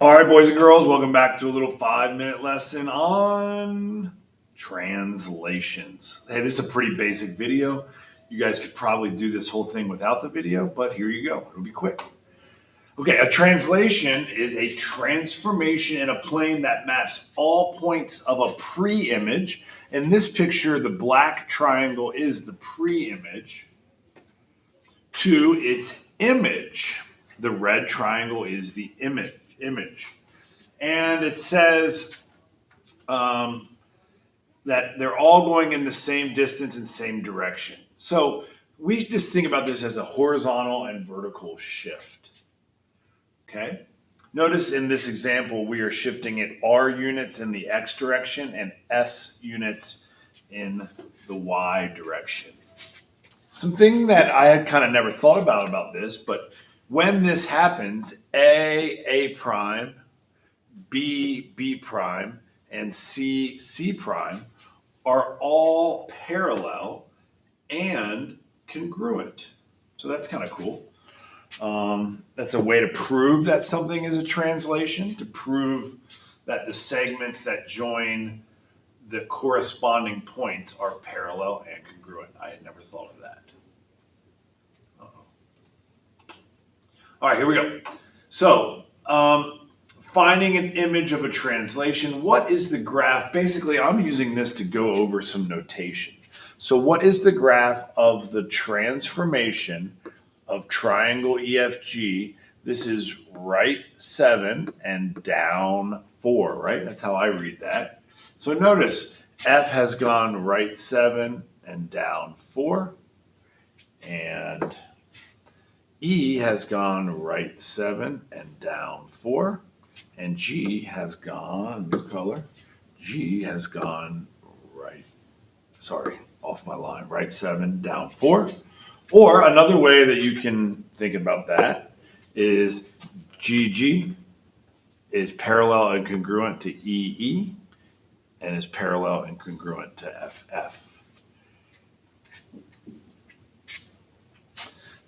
All right, boys and girls, welcome back to a little 5-minute lesson on translations. Hey, this is a pretty basic video. You guys could probably do this whole thing without the video, but here you go. It'll be quick. Okay, a translation is a transformation in a plane that maps all points of a pre-image. In this picture, the black triangle is the pre-image to its image. The red triangle is the image. And it says that they're all going in the same distance and same direction. So we just think about this as a horizontal and vertical shift. Okay. Notice in this example, we are shifting it R units in the X direction and S units in the Y direction. Something that I had kind of never thought about this, but when this happens, A prime, B prime, and C prime are all parallel and congruent. So that's kind of cool. That's a way to prove that something is a translation, to prove that the segments that join the corresponding points are parallel and congruent. I had never thought of that. All right, here we go. So, finding an image of a translation. What is the graph? Basically, I'm using this to go over some notation. So what is the graph of the transformation of triangle EFG? This is right 7 and down 4, right? That's how I read that. So notice F has gone right 7 and down 4, and E has gone right 7 and down 4, and G has gone, new color, G has gone off my line, right 7, down 4. Or another way that you can think about that is GG is parallel and congruent to EE and is parallel and congruent to FF.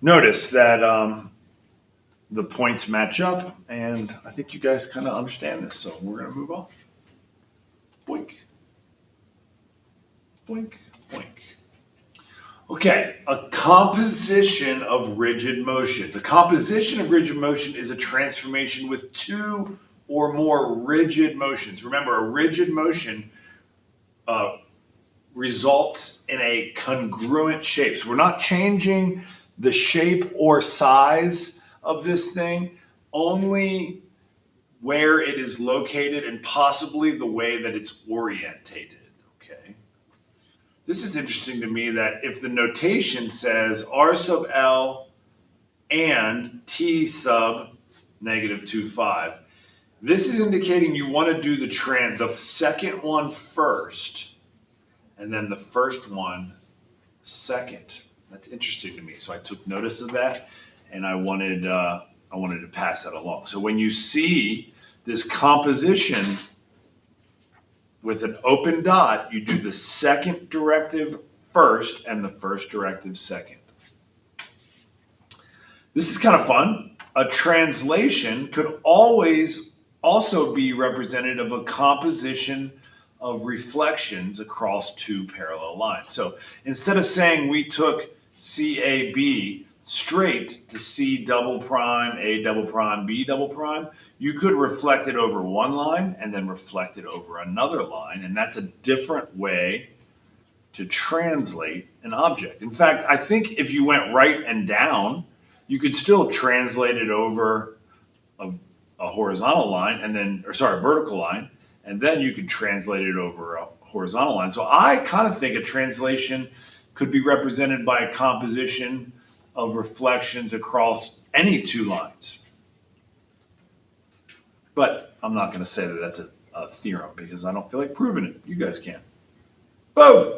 Notice that the points match up, and I think you guys kind of understand this, so we're going to move on. Boink. Boink, boink. Okay, a composition of rigid motions. A composition of rigid motion is a transformation with two or more rigid motions. Remember, a rigid motion results in a congruent shape. So we're not changing the shape or size of this thing, only where it is located and possibly the way that it's orientated. Okay. This is interesting to me that if the notation says R sub L and T sub negative 2,5, this is indicating you want to do the second one first and then the first one second. That's interesting to me. So I took notice of that, and I wanted to pass that along. So when you see this composition with an open dot, you do the second directive first and the first directive second. This is kind of fun. A translation could always also be representative of a composition of reflections across two parallel lines. So instead of saying we took CAB straight to C double prime, A double prime, B double prime, you could reflect it over one line and then reflect it over another line. And that's a different way to translate an object. In fact, I think if you went right and down, you could still translate it over a horizontal line and then, a vertical line, and then you could translate it over a horizontal line. So I kind of think a translation could be represented by a composition of reflections across any two lines. But I'm not going to say that that's a theorem because I don't feel like proving it. You guys can. Boom!